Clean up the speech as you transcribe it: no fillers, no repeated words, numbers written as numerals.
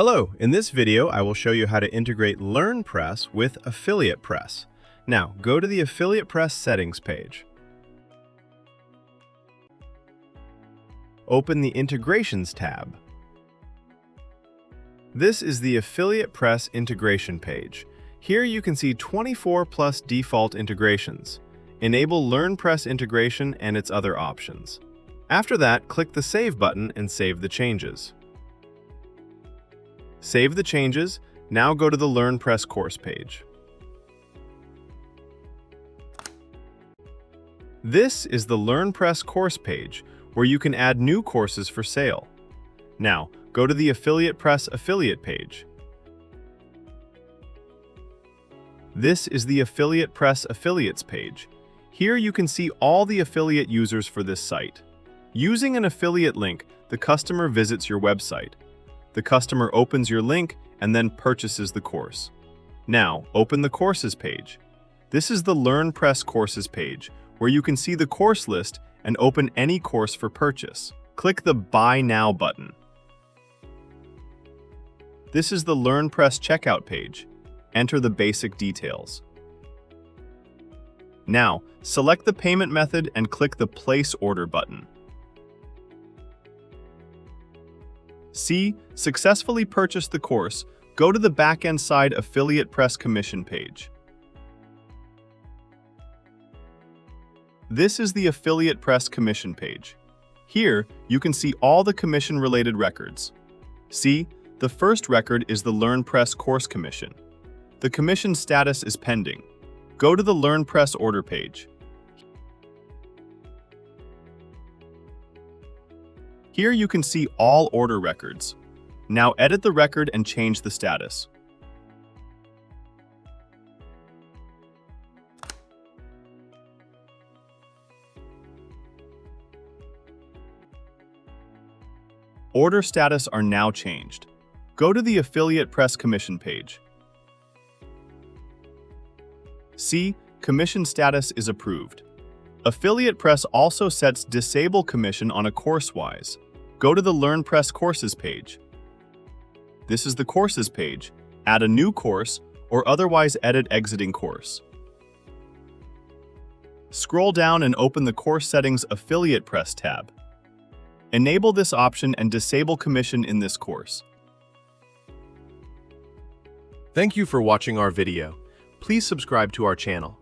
Hello, in this video I will show you how to integrate LearnPress with AffiliatePress. Now, go to the AffiliatePress settings page. Open the Integrations tab. This is the AffiliatePress integration page. Here you can see 24 plus default integrations. Enable LearnPress integration and its other options. After that, click the Save button and save the changes. Save the changes. Now go to the LearnPress course page. This is the LearnPress course page where you can add new courses for sale. Now, go to the AffiliatePress affiliate page. This is the AffiliatePress affiliates page. Here you can see all the affiliate users for this site. Using an affiliate link, the customer visits your website. The customer opens your link and then purchases the course. Now, open the Courses page. This is the LearnPress Courses page, where you can see the course list and open any course for purchase. Click the Buy Now button. This is the LearnPress checkout page. Enter the basic details. Now, select the payment method and click the Place Order button. See, successfully purchased the course. Go to the back-end side AffiliatePress commission page. This is the AffiliatePress commission page. Here, you can see all the commission-related records. See, the first record is the LearnPress course commission. The commission status is pending. Go to the LearnPress order page. Here you can see all order records. Now edit the record and change the status. Order status are now changed. Go to the AffiliatePress commission page. See, commission status is approved. AffiliatePress also sets Disable Commission on a course-wise. Go to the LearnPress Courses page. This is the Courses page. Add a new course or otherwise edit exiting course. Scroll down and open the Course Settings AffiliatePress tab. Enable this option and disable commission in this course. Thank you for watching our video. Please subscribe to our channel.